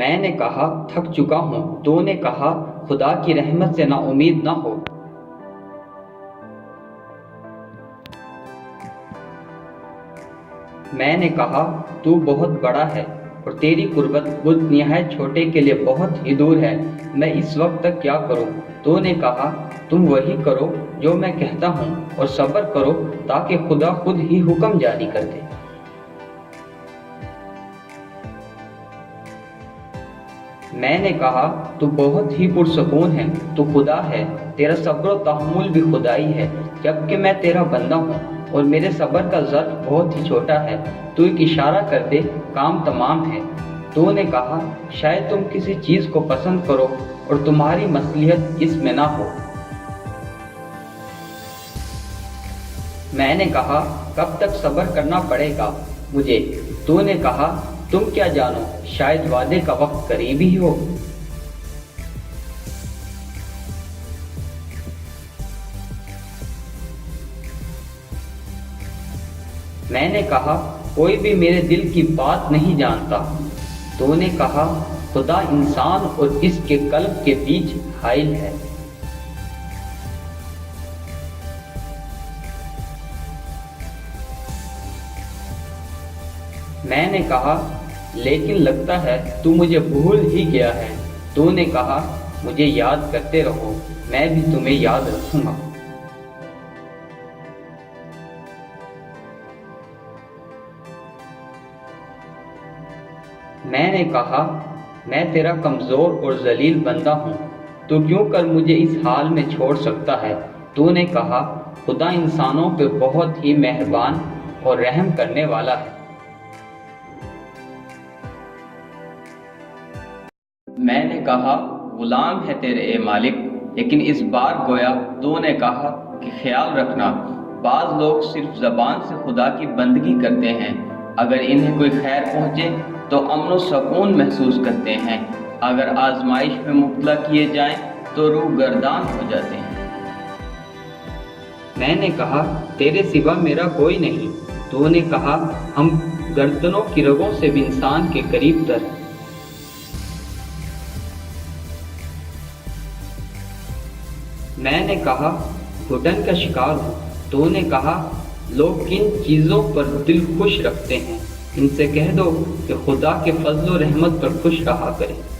میں نے کہا تھک چکا ہوں۔ تو نے کہا خدا کی رحمت سے نا امید نہ ہو۔ میں نے کہا تو بہت بڑا ہے اور تیری قربت مجھ نہایت چھوٹے کے لیے بہت ہی دور ہے، میں اس وقت تک کیا کروں؟ تو نے کہا تم وہی کرو جو میں کہتا ہوں اور صبر کرو تاکہ خدا خود ہی حکم جاری کر دے۔ میں نے کہا تو بہت ہی پرسکون ہے، تو خدا ہے، تیرا صبر و تحمل بھی خدائی ہے، جبکہ میں تیرا بندہ ہوں اور میرے صبر کا ظرف بہت ہی چھوٹا ہے، تو ایک اشارہ کر دے کام تمام ہے۔ تو نے کہا شاید تم کسی چیز کو پسند کرو اور تمہاری مصلحت اس میں نہ ہو۔ میں نے کہا کب تک صبر کرنا پڑے گا مجھے؟ تو نے کہا تم کیا جانو، شاید وعدے کا وقت قریب ہی ہو۔ میں نے کہا کوئی بھی میرے دل کی بات نہیں جانتا۔ تو نے کہا خدا انسان اور اس کے قلب کے بیچ حائل ہے۔ میں نے کہا لیکن لگتا ہے تو مجھے بھول ہی گیا ہے۔ تو نے کہا مجھے یاد کرتے رہو، میں بھی تمہیں یاد رکھوں گا۔ میں نے کہا میں تیرا کمزور اور ذلیل بندہ ہوں، تو کیوں کر مجھے اس حال میں چھوڑ سکتا ہے؟ تو نے کہا خدا انسانوں پہ بہت ہی مہربان اور رحم کرنے والا ہے۔ میں نے کہا غلام ہے تیرے اے مالک، لیکن اس بار گویا تو نے کہا کہ خیال رکھنا، بعض لوگ صرف زبان سے خدا کی بندگی کرتے ہیں، اگر انہیں کوئی خیر پہنچے تو امن و سکون محسوس کرتے ہیں، اگر آزمائش میں مبتلا کیے جائیں تو روح گردان ہو جاتے ہیں۔ میں نے کہا تیرے سوا میرا کوئی نہیں۔ تو نے کہا ہم گردنوں کی رگوں سے بھی انسان کے قریب تر ہیں۔ میں نے کہا گھٹن کا شکار ہوں۔ تو نے کہا لوگ کن چیزوں پر دل خوش رکھتے ہیں، ان سے کہہ دو کہ خدا کے فضل و رحمت پر خوش رہا کریں۔